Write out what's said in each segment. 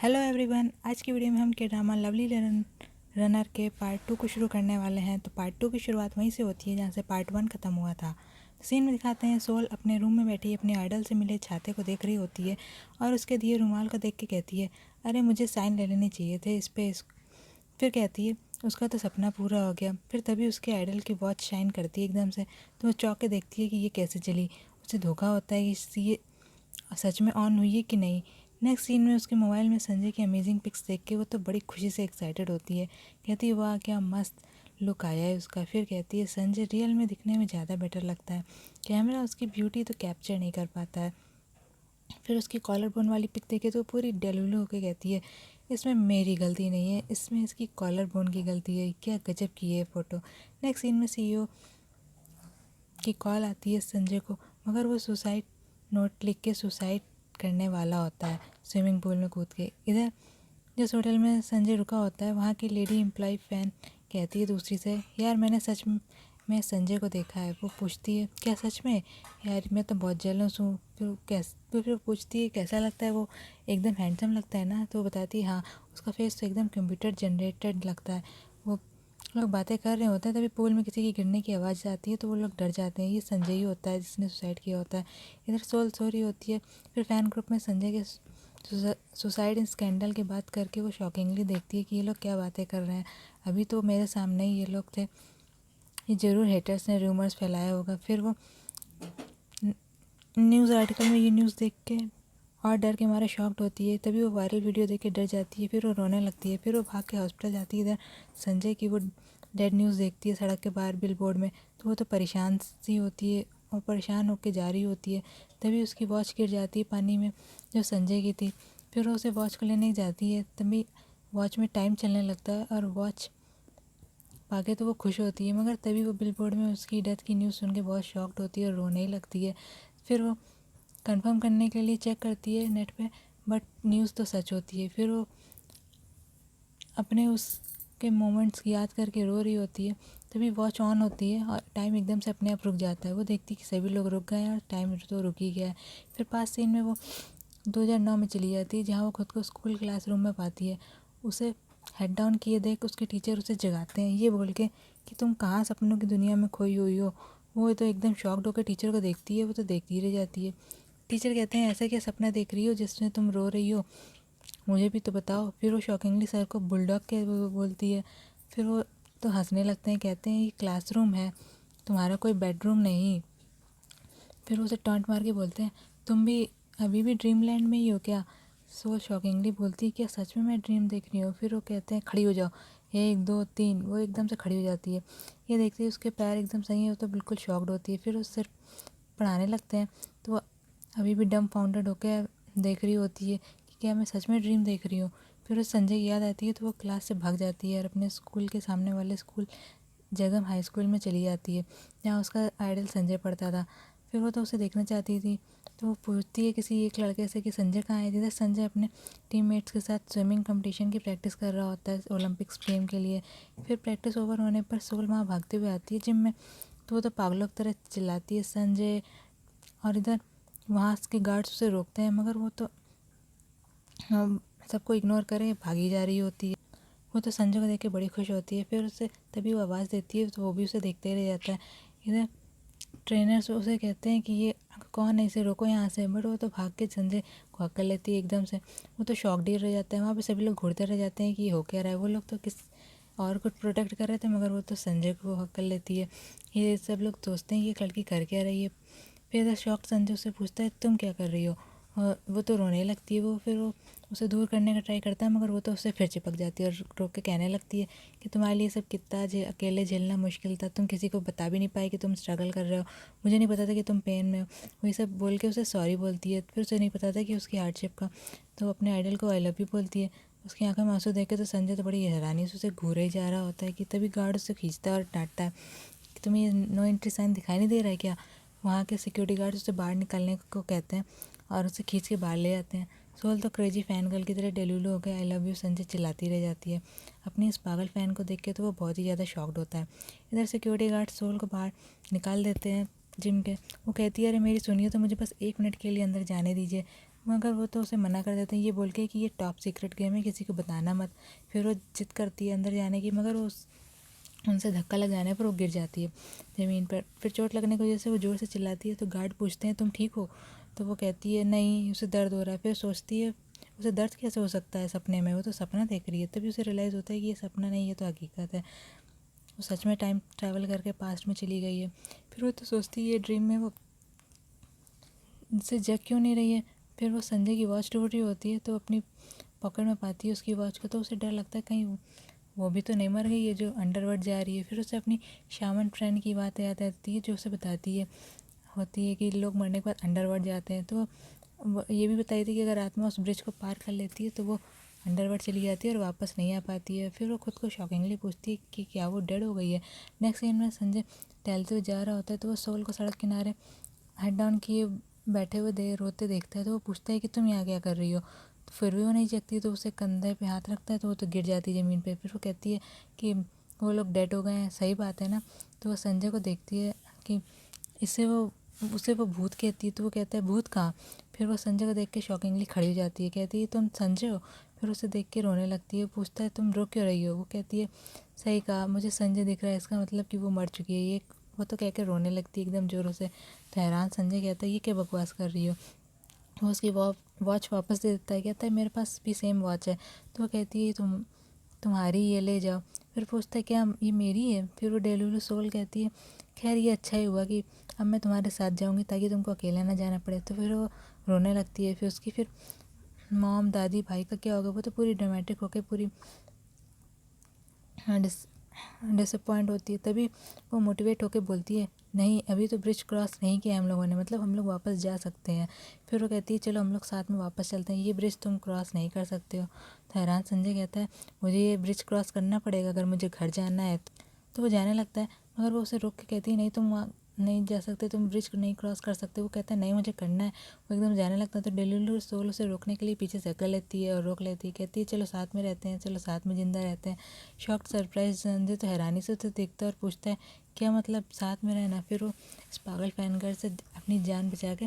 Hello everyone, आज की video में हम के ड्रामा लवली रनर के पार्ट 2 को शुरू करने वाले हैं। तो पार्ट 2 की शुरुआत वहीं से होती है जहाँ से पार्ट 1 ख़त्म हुआ था। सीन में दिखाते हैं सोल अपने रूम में बैठी अपने आइडल से मिले छाते को देख रही होती है और उसके दिए रुमाल को देख के कहती है, अरे मुझे साइन ले लेने चाहिए थे इस पे। फिर कहती है उसका तो सपना पूरा हो गया। फिर तभी उसके आइडल की वॉच शाइन करती है एकदम से, तो वो चौंक के देखती है कि ये कैसे चली। उसे धोखा होता है कि ये सच में ऑन हुई है कि नहीं। नेक्स्ट सीन में उसके मोबाइल में संजय की अमेजिंग पिक्स देख के वो तो बड़ी खुशी से एक्साइटेड होती है। कहती है वाह क्या मस्त लुक आया है उसका। फिर कहती है संजय रियल में दिखने में ज़्यादा बेटर लगता है, कैमरा उसकी ब्यूटी तो कैप्चर नहीं कर पाता है। फिर उसकी कॉलर बोन वाली पिक देखे तो पूरी डेलुलू होकर कहती है इसमें मेरी गलती नहीं है, इसमें इसकी कॉलर बोन की गलती है। क्या गजब की है फ़ोटो। नेक्स्ट सीन में सीईओ की कॉल आती है संजय को, मगर वो सुसाइड नोट लिख के सुसाइड करने वाला होता है स्विमिंग पूल में कूद के। इधर जिस होटल में संजय रुका होता है वहाँ की लेडी एम्प्लॉय फैन कहती है दूसरी से, यार मैंने सच में संजय को देखा है। वो पूछती है क्या सच में? यार मैं तो बहुत जेलस हूँ। फिर पूछती है कैसा लगता है वो, एकदम हैंडसम लगता है ना? तो वो बताती है हाँ, उसका फेस तो एकदम कंप्यूटर जनरेटेड लगता है। वो लोग बातें कर रहे होते हैं तभी पूल में किसी की गिरने की आवाज़ आती है तो वो लोग डर जाते हैं। ये संजय ही होता है जिसने सुसाइड किया होता है। इधर सोल सो रही होती है। फिर फ़ैन ग्रुप में संजय के सुसाइड स्कैंडल की बात करके वो शॉकिंगली देखती है कि ये लोग क्या बातें कर रहे हैं। अभी तो मेरे सामने ही ये लोग थे, ये ज़रूर हेटर्स ने रूमर्स फैलाया होगा। फिर वो न्यूज़ आर्टिकल में ये न्यूज़ देख के और डर के मारे शॉक्ड होती है। तभी वो वायरल वीडियो देख के डर जाती है। फिर वो रोने लगती है। फिर वो भाग के हॉस्पिटल जाती है। इधर संजय की वो डेड न्यूज़ देखती है सड़क के बाहर बिलबोर्ड में, तो वो तो परेशान सी होती है और परेशान होकर जा रही होती है। तभी उसकी वॉच गिर जाती है पानी में जो संजय की थी। फिर वो उसे वॉच को लेने जाती है, तभी वॉच में टाइम चलने लगता है और वॉच पाके तो वो खुश होती है। मगर तभी वो बिलबोर्ड में उसकी डेथ की न्यूज़ सुन के बहुत शॉक्ड होती है और रोने ही लगती है। फिर वो कंफर्म करने के लिए चेक करती है नेट पे, बट न्यूज़ तो सच होती है। फिर वो अपने उसके मोमेंट्स याद करके रो रही होती है। तभी वॉच ऑन होती है और टाइम एकदम से अपने आप रुक जाता है। वो देखती है कि सभी लोग रुक गए हैं और टाइम तो रुक ही गया है। फिर पास सीन में वो 2009 में चली जाती है जहाँ वो खुद को स्कूल क्लासरूम में पाती है। उसे हेड डाउन किए देख उसके टीचर उसे जगाते हैं ये बोल के कि तुम कहाँ सपनों की दुनिया में खोई हुई हो। वो तो एकदम शॉक्ड होकर टीचर को देखती है, वो तो देखती रह जाती है। टीचर कहते हैं ऐसा क्या सपना देख रही हो जिसमें तुम रो रही हो, मुझे भी तो बताओ। फिर वो शॉकिंगली सर को बुलडॉग के बोलती है। फिर वो तो हंसने लगते हैं, कहते हैं ये क्लासरूम है, तुम्हारा कोई बेडरूम नहीं। फिर उसे टॉन्ट मार के बोलते हैं तुम भी अभी भी ड्रीम लैंड में ही हो क्या? सो शॉकिंगली बोलती है क्या सच में मैं ड्रीम देख रही हूँ? फिर वो कहते हैं खड़ी हो जाओ, 1 2 3। वो एकदम से खड़ी हो जाती है। ये देखती है उसके पैर एकदम सही है, वो तो बिल्कुल शॉक्ड होती है। फिर वो सिर्फ पढ़ाने लगते हैं तो वो अभी भी डम फाउंडेड होकर देख रही होती है कि क्या मैं सच में ड्रीम देख रही हूँ। फिर उसे संजय की याद आती है तो वो क्लास से भाग जाती है और अपने स्कूल के सामने वाले स्कूल जगम हाई स्कूल में चली जाती है जहाँ उसका आइडल संजय पढ़ता था। फिर वो तो उसे देखना चाहती थी तो वो पूछती है किसी एक लड़के से कि संजय कहाँ है। जिधर संजय अपने टीममेट्स के साथ स्विमिंग कंपटीशन की प्रैक्टिस कर रहा होता है ओलंपिक्स गेम के लिए। फिर प्रैक्टिस ओवर होने पर सोल वहाँ भागते हुए आती है जिम में, तो वो तो पागलों की तरह चिल्लाती है संजय। और इधर वहाँ के गार्ड्स उसे रोकते हैं मगर वो तो सबको इग्नोर करे भागी जा रही होती है। वो तो संजय को देख के बड़ी खुश होती है। फिर उसे तभी वो आवाज़ देती है तो वो भी उसे देखते रह जाता है। इधर ट्रेनर्स उसे कहते हैं कि ये कौन है, इसे रोको यहाँ से, बट वो तो भाग के संजय को हक कर लेती है एकदम से। वो तो शॉक डील रह जाता है। वहाँ पे सभी लोग घूरते रह जाते हैं कि ये हो क्या रहा है। वो लोग तो किस और कुछ प्रोटेक्ट कर रहे थे मगर वो तो संजय को हक कर लेती है। ये सब लोग सोचते हैं कि ये लड़की कर क्या रही है। फिर इधर शॉक संजय उससे पूछता है तुम क्या कर रही हो, और वो तो रोने लगती है। वो फिर वो उसे दूर करने का ट्राई करता है मगर वो तो उससे फिर चिपक जाती है और रोक के कहने लगती है कि तुम्हारे लिए सब कितना अकेले झेलना मुश्किल था, तुम किसी को बता भी नहीं पाए कि तुम स्ट्रगल कर रहे हो, मुझे नहीं पता था कि तुम पेन में हो। वही सब बोल के उसे सॉरी बोलती है। फिर उसे नहीं पता था कि उसकी हार्डशिप का, तो अपने आइडल को आई लव यू बोलती है। उसकी आंखों में आंसू देख के तो संजय तो बड़ी हैरानी से उसे घूरे ही जा रहा होता है कि तभी गार्ड उसे खींचता है और डांटता है कि तुम्हें ये नो एंट्री साइन दिखाई नहीं दे रहा है क्या? वहाँ के सिक्योरिटी गार्ड उसे बाहर निकलने को कहते हैं और उसे खींच के बाहर ले जाते हैं। सोल तो क्रेजी फ़ैन गर्ल की तरह डेलुलू हो गया आई लव यू संजय चिल्लाती रह जाती है। अपनी इस पागल फ़ैन को देख के तो वो बहुत ही ज़्यादा शॉक्ड होता है। इधर सिक्योरिटी गार्ड सोल को बाहर निकाल देते हैं जिम के। वो कहती है अरे मेरी सुनिए तो, मुझे बस 1 मिनट के लिए अंदर जाने दीजिए। मगर वो तो उसे मना कर देते हैं ये बोल के कि ये टॉप सीक्रेट गेम है, किसी को बताना मत। फिर वो जिद करती है अंदर जाने की, मगर वो उनसे धक्का लग जाने पर वो गिर जाती है ज़मीन पर। फिर चोट लगने की वजह से वो ज़ोर से चिल्लाती है, तो गार्ड पूछते हैं तुम ठीक हो? तो वो कहती है नहीं, उसे दर्द हो रहा है। फिर सोचती है उसे दर्द कैसे हो सकता है सपने में, वो तो सपना देख रही है। तभी उसे रियलाइज़ होता है कि ये सपना नहीं, ये तो हकीकत है, वो सच में टाइम ट्रैवल करके पास्ट में चली गई है। फिर वो तो सोचती है ये ड्रीम में वो से जग क्यों नहीं रही है। फिर वो संजय की वॉच टूट रही होती है, तो अपनी पॉकेट में पाती है उसकी वॉच को, तो उसे डर लगता है कहीं वो भी तो नहीं मर गई है जो अंडरवर्ल्ड जा रही है। फिर उसे अपनी शामन फ्रेंड की बात याद आती है जो उसे बताती है होती है कि लोग मरने के बाद अंडरवर्ल्ड जाते हैं। तो ये भी बताई थी कि अगर आत्मा उस ब्रिज को पार कर लेती है तो वो अंडरवर्ल्ड चली जाती है और वापस नहीं आ पाती है। फिर वो खुद को शॉकिंगली पूछती है कि क्या वो डेड हो गई है। नेक्स्ट सीन में संजय टहलते हुए जा रहा होता है, तो वो सोल को सड़क किनारे हेड डाउन किए बैठे हुए रोते देखता है। तो वो पूछता है कि तुम यहाँ क्या कर रही हो। तो फिर भी वो नहीं जगती, तो उसे कंधे पे हाथ रखता है, तो वो तो गिर जाती है ज़मीन पे। फिर वो कहती है कि वो लोग डेड हो गए हैं, सही बात है ना। तो वो संजय को देखती है कि उसे वो भूत कहती है, तो वो कहता है भूत कहाँ। फिर वो संजय को देख के शॉकिंगली खड़ी हो जाती है, कहती है तुम संजय हो। फिर उसे देख के रोने लगती है, पूछता है तुम रो क्यों रही हो। वो कहती है सही कहा, मुझे संजय दिख रहा है, इसका मतलब कि वो मर चुकी है। ये वो तो कह के रोने लगती है एकदम ज़ोरों से। तो हैरान संजय कहता है ये क्या बकवास कर रही हो। वो उसकी वॉच वापस दे देता है, कहता है मेरे पास भी सेम वॉच है। तो वो कहती है तुम्हारी, ये ले जाओ। फिर पूछता है क्या ये मेरी है। फिर वो डेलुलु सोल कहती है खैर ये अच्छा ही हुआ कि अब मैं तुम्हारे साथ जाऊंगी ताकि तुमको अकेला ना जाना पड़े। तो फिर वो रोने लगती है। फिर उसकी फिर मॉम दादी भाई का क्या होगा, वो तो पूरी ड्रामेटिक होकर पूरी डिसअपॉइंट होती है। तभी वो मोटिवेट होकर बोलती है नहीं अभी तो ब्रिज क्रॉस नहीं किया हम लोगों ने, मतलब हम लोग वापस जा सकते हैं। फिर वो कहती है चलो हम लोग साथ में वापस चलते हैं, ये ब्रिज तुम क्रॉस नहीं कर सकते हो। तो हैरान संजय कहता है मुझे ये ब्रिज क्रॉस करना पड़ेगा अगर मुझे घर जाना है। तो वो जाने लगता है, मगर वो उसे रोक के कहती है नहीं तुम वहाँ नहीं जा सकते, तुम ब्रिज को नहीं क्रॉस कर सकते। वो कहता है नहीं मुझे करना है। वो एकदम जाने लगता है, तो डेलुलु सोल उसे रोकने के लिए पीछे से कर लेती है और रोक लेती है, कहती है चलो साथ में रहते हैं, चलो साथ में ज़िंदा रहते हैं। शॉक्ड सरप्राइज संजय तो हैरानी से उसे देखता है और पूछता है क्या मतलब साथ में रहना। फिर वो इस पागल फैनगर से अपनी जान बचा के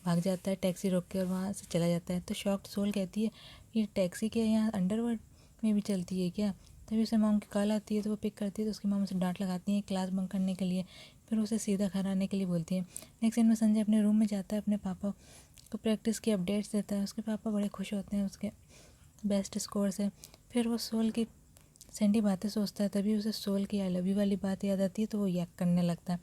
भाग जाता है टैक्सी रोक के और वहाँ से चला जाता है। तो शॉक्ड सोल कहती है ये टैक्सी क्या यहाँ अंडरवर्ल्ड में भी चलती है क्या। तभी उसे मॉम की कॉल आती है, तो वो पिक करती है, तो उसकी मॉम उसे डांट लगाती है क्लास बंक करने के लिए। फिर उसे सीधा घर आने के लिए बोलती है। नेक्स्ट सीन में संजय अपने रूम में जाता है, अपने पापा को प्रैक्टिस की अपडेट्स देता है। उसके पापा बड़े खुश होते हैं उसके बेस्ट स्कोर से। फिर वो सोल की सैंडी बातें सोचता है, तभी उसे सोल की आई लव यू वाली बात याद आती है, तो वो यक करने लगता है।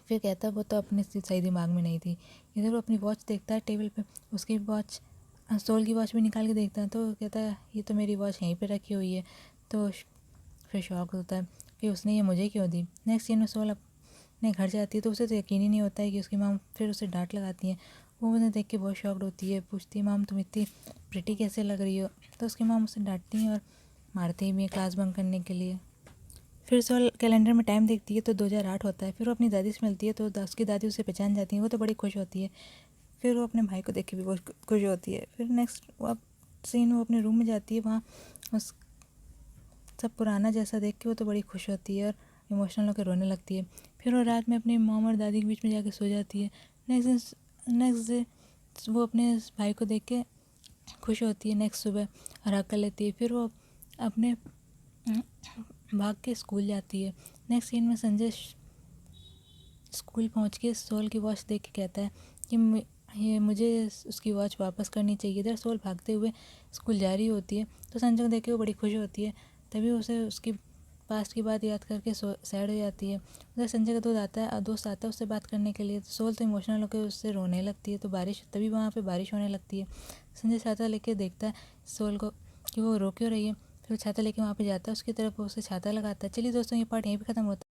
फिर कहता है वो तो अपने सही दिमाग में नहीं थी। इधर वो अपनी वॉच देखता है टेबल पे, उसकी वॉच सोल की वॉच भी निकाल के देखता है, तो कहता है ये तो मेरी वॉच यहीं पे रखी हुई है। तो फिर शौक होता है कि उसने ये मुझे क्यों दी। नेक्स्ट सीन में सोल अपने घर जाती है, तो उसे तो यकीन ही नहीं होता है कि उसकी माम फिर उसे डांट लगाती है। वो उन्हें देख के बहुत शॉक्ड होती है, पूछती है माम तुम इतनी प्रिटी कैसे लग रही हो। तो उसकी माम उसे डांटती हैं और मारती भी हैं क्लास बंक करने के लिए। फिर सोल कैलेंडर में टाइम देखती है तो 2008 होता है। फिर वो अपनी दादी से मिलती है, तो उसकी दादी उसे पहचान जाती है, वो तो बड़ी खुश होती है। फिर वो अपने भाई को देख के भी बहुत खुश होती है। फिर नेक्स्ट वो सीन वो अपने रूम में जाती है, वहाँ उस सब पुराना जैसा देख के वो तो बड़ी खुश होती है और इमोशनल होकर रोने लगती है। फिर वो रात में अपनी मॉम और दादी के बीच में जाके सो जाती है। नेक्स्ट डे वो अपने भाई को देख के खुश होती है। नेक्स्ट सुबह और हक कर लेती है। फिर वो अपने भाग के स्कूल जाती है। नेक्स्ट सीन में संजय स्कूल पहुंच के सोल की वॉच देख के कहता है कि ये मुझे उसकी वॉच वापस करनी चाहिए। इधर सोल भागते हुए स्कूल जा रही होती है, तो संजय को देख के वो बड़ी खुश होती है। तभी उसे उसकी पास्ट की बात याद करके सैड हो जाती है। उधर संजय का दोस्त आता है उससे बात करने के लिए। सोल तो इमोशनल होकर उससे रोने लगती है। तो तभी वहाँ पे बारिश होने लगती है। संजय छाता लेके देखता है सोल को कि वो रो क्यों रही है। फिर वो छाता लेके वहाँ पे जाता है उसकी तरफ, उसे छाता लगाता है। चलिए दोस्तों ये पार्ट यहीं पे ख़त्म होता है।